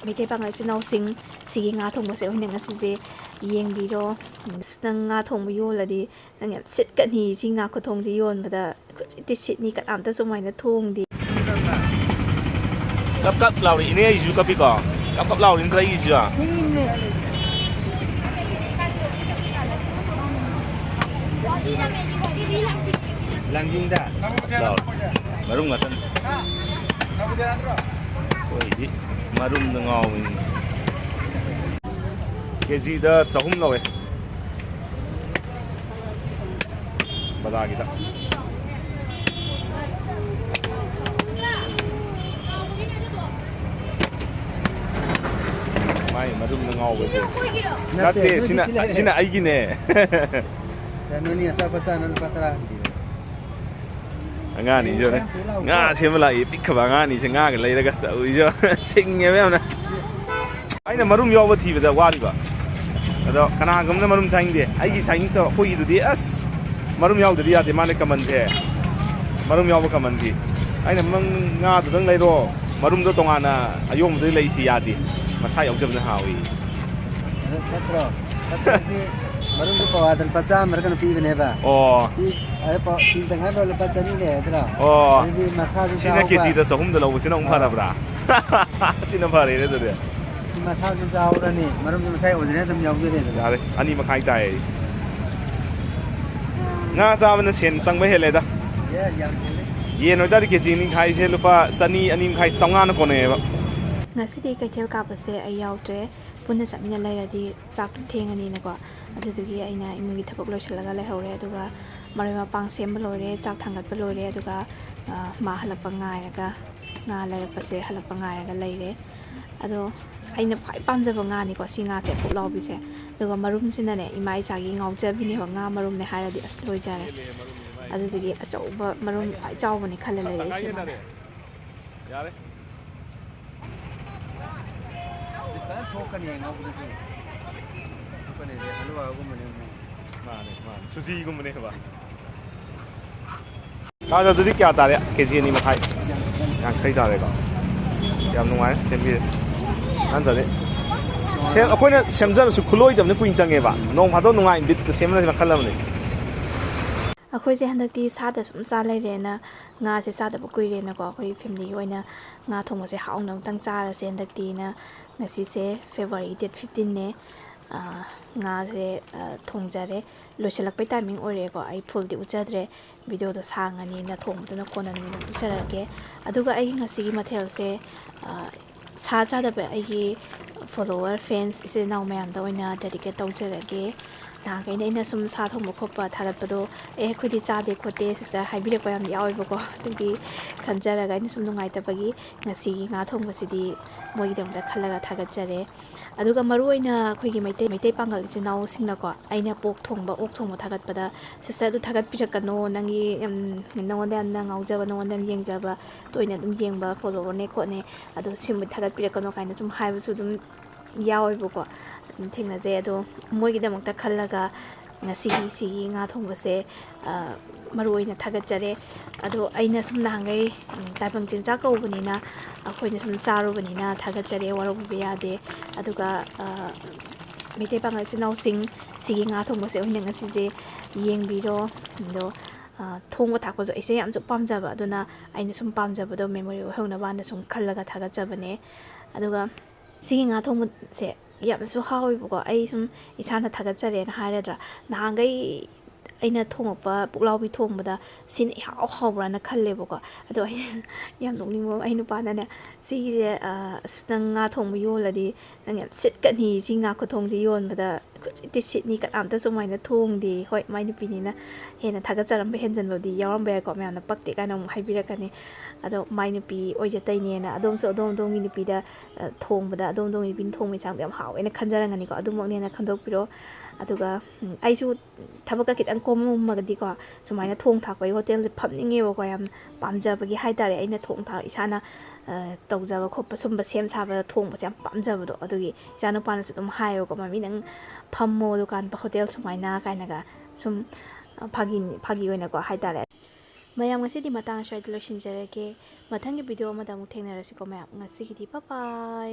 ꯃꯩꯇꯩ ꯄꯥꯉꯜ ꯏꯆꯤꯟꯅꯥꯎꯁꯤꯡ ꯁꯤꯒꯤ ꯉꯥ ꯊꯣꯡꯕꯁꯦ ꯑꯩꯈꯣꯏꯅ ꯉꯁꯤꯁꯦ ꯌꯦꯡꯕꯤꯔꯣ ꯅꯪ ꯉꯥ ꯊꯣꯡꯕ ꯌꯣꯜꯂꯗꯤ ꯅꯪ ꯌꯥꯝ ꯁꯤꯠꯀꯅꯤ ꯁꯤ ꯉꯥ ꯈꯨꯊꯣꯡꯁꯦ ꯌꯣꯟꯕꯗ ꯈꯨꯠꯁꯤꯠꯇꯤ ꯁꯤꯠꯅꯤ ꯀꯅꯥꯝꯇ ꯁꯨꯃꯥꯏꯅ ꯊꯣꯡꯗꯦ Cấp cấp lầu đi nè chú cấp đi cỏ cấp cấp lầu đến đây gì chưa Langjing dah. lầu marum ngatan ôi đi marum nó ngon cái gì đó sống lầu ấy bà ra kìa mai marum nó ngon vậy đó thì xin là ai nè Saya ni asal pasal nak patera. Nga ni jo ne nga sem la i pik ba nga ni se nga ga lai daga ta ui jo sing nge me na ai na marum yo ba thi ba da wa ni ba ado kana gam na marum chaing de ai gi chaing to khoi du di as marum yaw de ya de ma ne kaman the marum yaw ba kaman di ai na mang nga du dang lai ro marum do tonga na ayom de lai si ya di ma sa yaw jab na ha wi Patera. Patera ni marum ko pawadan pasal mereka nak pergi mana? oh Ada pak tengah berapa pasal ni le, tera. oh Jadi masalah tu. sina ke ji da so hum da lo sina um phara bra sina phare de de Masalah tu jauh dah ni. Marum tu saya ujungnya tu jauh je ni. ya le ani ma khai tai nga sa ban sen sang ba he le da Ya, jauh je. ye no da ke ji ni khai se lupa sani ani khai songa na ko ne ba Ngasidi kaitel kapase ay yawtre punna samina lairadi chak thengani na ko adugi aina imungi thapok loisalaga lehore aduga marai mapang semba lore chak thangat ba lore aduga ma halapa ngai raga nga lairapase halapa ngai raga leire ado aina phai pamjaba nga ni ko si nga se puk lawbi se aduga marum sina ne imai chagi ngawjabi ni nga marum ne hairadi asloi jare adugi achauba marum phai chawba ni khala leire si ma yare Fokan yang aku tu. Fokan ni, halwa aku mana. mane suji gum ne ba ka da dudi kya ta re kg ni ma khai ya khai ta re ka yam nungai sem bi an da re sem akoi na sem jan su khuloi dam ne kuin change ba nong pha do nungai bit sem na khalam ne ꯑꯩꯈꯣꯏꯁꯦ ꯍꯟꯗꯛꯇꯤ ꯁꯥꯗ ꯁꯨꯝ ꯆꯥ ꯂꯩꯔꯦꯅ ꯉꯥꯁꯦ ꯆꯥꯗꯕ ꯀꯨꯏꯔꯦꯅꯀꯣ ꯑꯩꯈꯣꯏ ꯐꯦꯃꯤꯂꯤꯒꯤ ꯑꯣꯏꯅ ꯉꯥ ꯊꯣꯡꯕꯁꯦ ꯍꯥꯎꯅ ꯑꯃꯨꯛꯇꯪ ꯆꯥꯔꯁꯦ ꯍꯟꯗꯛꯇꯤꯅ ꯉꯁꯤꯁꯦ ꯐꯦꯕꯋꯥꯔꯤ ꯗꯦꯠ 15ꯅꯦ ꯉꯥꯁꯦ ꯊꯣꯡꯖꯔꯦ ꯂꯣꯏꯁꯤꯜꯂꯛꯄꯩ ꯇꯥꯏꯃꯤꯡ ꯑꯣꯏꯔꯦꯀꯣ ꯑꯩ ꯐꯨꯜꯗꯤ ꯎꯠꯆꯗ꯭ꯔꯦ ꯚꯤꯗꯤꯑꯣꯗꯣ ꯁꯥꯡꯉꯅꯤꯅ ꯊꯣꯡꯕꯗꯨꯅ ꯀꯣꯟꯅ ꯅꯨꯃꯤꯠ ꯎꯠꯆꯔꯛꯀꯦ ꯑꯗꯨꯒ ꯑꯩꯒꯤ ꯉꯁꯤꯒꯤ ꯃꯊꯦꯜꯁꯦ ꯁꯥ ꯆꯥꯗꯕ ꯑꯩꯒꯤ ꯐꯣꯂꯣꯋꯔ ꯐꯦꯟꯁ ꯏꯆꯤꯜ ꯏꯅꯥꯎ ꯃꯌꯥꯝꯗ ꯑꯣꯏꯅ ꯗꯦꯗꯤꯀꯦꯠ ꯇꯧꯖꯔꯒꯦ ꯅꯍꯥꯟꯈꯩꯅ ꯑꯩꯅ ꯁꯨꯝ ꯁꯥ ꯊꯣꯡꯕ ꯈꯣꯠꯄ ꯊꯥꯒꯠꯄꯗꯣ ꯑꯩꯈꯣꯏꯗꯤ ꯆꯥꯗꯦ ꯈꯣꯠꯇꯦ ꯁꯤꯁꯇꯔ ꯍꯥꯏꯕꯤꯔꯛꯄ ꯌꯥꯝ ꯌꯥꯎꯋꯦꯕꯀꯣ ꯑꯗꯨꯒꯤ ꯈꯟꯖꯔꯒ ꯑꯩꯅ ꯁꯨꯝ ꯅꯨꯡꯉꯥꯏꯇꯕꯒꯤ ꯉꯁꯤꯒꯤ ꯉꯥ ꯊꯣꯡꯕꯁꯤꯗꯤ ꯃꯣꯏꯒꯤꯗꯃꯛꯇ ꯈꯜꯂꯒ ꯊꯥꯒꯠꯆꯔꯦ ꯑꯗꯨꯒ ꯃꯔꯨꯑꯣꯏꯅ ꯑꯩꯈꯣꯏꯒꯤ ꯃꯩꯇꯩ ꯄꯥꯡꯒꯜ ꯏꯆꯤꯜ ꯏꯅꯥꯎꯁꯤꯡꯅꯀꯣ ꯑꯩꯅ ꯑꯣꯛ ꯊꯣꯡꯕ ꯊꯥꯒꯠꯄꯗ ꯁꯤꯁꯇꯔ ꯑꯗꯨ ꯊꯥꯒꯠꯄꯤꯔꯛꯀꯅꯣ ꯅꯪꯒꯤ ꯌꯥꯝ ꯅꯉꯣꯟꯗ ꯌꯥꯝꯅ ꯉꯥꯎꯖꯕ ꯅꯉꯣꯟꯗ ꯌꯥꯝ ꯌꯦꯡꯖꯕ ꯇꯣꯏꯅ ꯑꯗꯨꯝ ꯌꯦꯡꯕ ꯐꯣꯂꯣꯋꯔꯅꯦ ꯈꯣꯠꯅꯦ ꯑꯗꯣ ꯁꯤꯒꯨꯝꯕ ꯊꯥꯒꯠꯄꯤꯔꯛꯀꯅꯣ ꯀꯥꯏꯅ ꯁꯨꯝ ꯍꯥꯏꯕꯁꯨ ꯑꯗꯨꯝ ꯌꯥꯎꯋꯦꯕꯀꯣ ꯑꯗꯨꯝ ꯊꯦꯡꯅꯖꯩ ꯑꯗꯣ ꯃꯣꯏꯒꯤꯗꯃꯛꯇ ꯈꯜꯂꯒ ꯉꯁꯤꯒꯤ ꯁꯤꯒꯤ ꯉꯥ ꯊꯣꯡꯕꯁꯦ ꯃꯔꯨ ꯑꯣꯏꯅ ꯊꯥꯒꯠꯆꯔꯦ ꯑꯗꯣ ꯑꯩꯅ ꯁꯨꯝ ꯅꯍꯥꯟꯈꯩ ꯇꯥꯏꯕꯪ ꯆꯤꯟꯖꯥꯛ ꯀꯧꯕꯅꯤꯅ ꯑꯩꯈꯣꯏꯅ ꯁꯨꯝ ꯆꯥꯔꯨꯕꯅꯤꯅ ꯊꯥꯒꯠꯆꯔꯦ ꯋꯥꯔꯧꯕꯤꯕ ꯌꯥꯗꯦ ꯑꯗꯨꯒ ꯃꯩꯇꯩ ꯄꯥꯉꯜ ꯏꯆꯤꯟ ꯏꯅꯥꯎꯁꯤꯡ ꯁꯤꯒꯤ ꯉꯥ ꯊꯣꯡꯕꯁꯦ ꯑꯩꯈꯣꯏꯅ ꯉꯁꯤꯁꯦ ꯌꯦꯡꯕꯤꯔꯣ ꯑꯗꯣ ꯊꯣꯡꯕ ꯊꯥꯛꯄꯁꯨ ꯑꯩꯁꯦ ꯌꯥꯝꯁꯨ ꯄꯥꯝꯖꯕ ꯑꯗꯨꯅ ꯑꯩꯅ ꯁꯨꯝ ꯄꯥꯝꯖꯕꯗꯣ ꯃꯦꯃꯣꯔꯤ ꯑꯣꯏꯍꯧꯅꯕꯅ ꯁꯨꯝ ꯈꯜꯂꯒ ꯊꯥꯒꯠꯆꯕꯅꯦ ꯑꯗꯨꯒ ꯁꯤꯒꯤ ꯉꯥ ꯊꯣꯡꯕꯁꯦ ꯌꯥꯝꯅꯁꯨ ꯍꯥꯎꯋꯦꯕꯀꯣ ꯑꯩ ꯁꯨꯝ ꯏꯁꯥꯅ ꯊꯥꯒꯠꯆꯔꯦꯅ ꯍꯥꯏꯔꯗ꯭ꯔꯥ ꯅꯍꯥꯟꯈꯩ ꯑꯩꯅ ꯊꯣꯡꯉꯛꯄ ꯄꯨꯛꯂꯥꯎꯕꯤ ꯊꯣꯡꯕꯗ ꯁꯤꯅ ꯏꯍꯥꯎ ꯍꯥꯎꯕ꯭ꯔꯥꯅ ꯈꯜꯂꯦꯕꯀꯣ ꯑꯗꯣ ꯑꯩ ꯌꯥꯝ ꯅꯣꯛꯅꯤꯡꯕ ꯑꯩ ꯅꯨꯄꯥꯅꯅꯦ ꯁꯤꯒꯤꯁꯦ ꯅꯪ ꯉꯥ ꯊꯣꯡꯕ ꯌꯣꯜꯂꯗꯤ ꯅꯪ ꯌꯥꯝ ꯁꯤꯠꯀꯅꯤ ꯁꯤ ꯉꯥ ꯈꯨꯊꯣꯡꯁꯦ ꯌꯣꯟꯕꯗ ꯈꯨꯠꯁꯤꯠꯇꯤ ꯁꯤꯠꯅꯤ ꯀꯅꯥꯝꯇ ꯁꯨꯃꯥꯏꯅ ꯊꯣꯡꯗꯦ ꯍꯣꯏ ꯃꯥꯏ ꯅꯨꯄꯤꯅꯤꯅ ꯍꯦꯟꯅ ꯊꯥꯒꯠꯆꯔꯝꯕ ꯍꯦꯟꯖꯟꯕꯗꯤ ꯌꯥꯎꯔꯝꯕ ꯌꯥꯏꯀꯣ ꯃꯌꯥꯝꯅ ꯄꯛꯇꯦ ꯀꯥꯏꯅ ꯑꯃꯨꯛ ꯍꯥꯏꯕꯤꯔꯛꯀꯅꯤ ꯑꯗꯣ ꯃꯥꯏ ꯅꯨꯄꯤ ꯑꯣꯏꯖꯇꯩꯅꯦꯅ ꯑꯗꯣꯝꯒꯤ ꯅꯨꯄꯤꯗ ꯊꯣꯡꯕꯗ ꯑꯗꯣꯝꯒꯤ ꯅꯨꯄꯤꯅ ꯊꯣꯡꯕ ꯏꯟꯁꯥꯡꯗꯣ ꯌꯥꯝ ꯍꯥꯎꯋꯦꯅ ꯈꯟꯖꯔꯝꯒꯅꯤꯀꯣ ꯑꯗꯨꯃꯛꯅꯦꯅ ꯈꯟꯗꯣꯛꯄꯤꯔꯣ ꯑꯗꯨꯒ ꯑꯩꯁꯨ ꯊꯕꯛꯀ ꯈꯤꯇꯪ ꯀꯣꯝꯃꯝꯃꯒꯗꯤꯀꯣ ꯁꯨꯃꯥꯏꯅ ꯊꯣꯡ ꯊꯥꯛꯄꯒꯤ ꯍꯣꯇꯦꯜꯁꯦ ꯐꯝꯅꯤꯡꯉꯦꯕꯀꯣ ꯌꯥꯝ ꯄꯥꯝꯖꯕꯒꯤ ꯍꯥꯏꯇꯥꯔꯦ ꯑꯩꯅ ꯏꯁꯥꯅ ꯇꯧꯖꯕ ꯈꯣꯠꯄ ꯁꯨꯝꯕ ꯁꯦꯝ ꯁꯥꯕꯗ ꯊꯣꯡꯕꯁꯦ ꯌꯥꯝ ꯄꯥꯝꯖꯕꯗꯣ ꯑꯗꯨꯒꯤ ꯏꯆꯥ ꯅꯨꯄꯥꯅꯁꯨ ꯑꯗꯨꯝ ꯍꯥꯏꯌꯦꯕꯀꯣ ꯃꯃꯤ ꯅꯪ ꯐꯝꯃꯣ ꯗꯨꯀꯥꯟ ꯍꯣꯇꯦꯜ ꯁꯨꯃꯥꯏꯅ ꯀꯥꯏꯅꯒ ꯁꯨꯝ ꯐꯥꯒꯤ ꯑꯣꯏꯅꯀꯣ ꯍꯥꯏꯇꯥꯔꯦ ꯃꯌꯥꯝ ꯉꯁꯤꯗꯤ ꯃꯇꯥꯡ ꯑꯁ꯭ꯋꯥꯏꯗ ꯂꯣꯏꯁꯤꯟꯖꯔꯒꯦ ꯃꯊꯪꯒꯤ ꯚꯤꯗꯤꯑꯣ ꯑꯃꯗ ꯑꯃꯨꯛ ꯊꯦꯡꯅꯔꯁꯤꯀꯣ ꯃꯌꯥꯝ ꯉꯁꯤꯒꯤꯗꯤ ꯕꯥꯏ ꯕꯥꯏ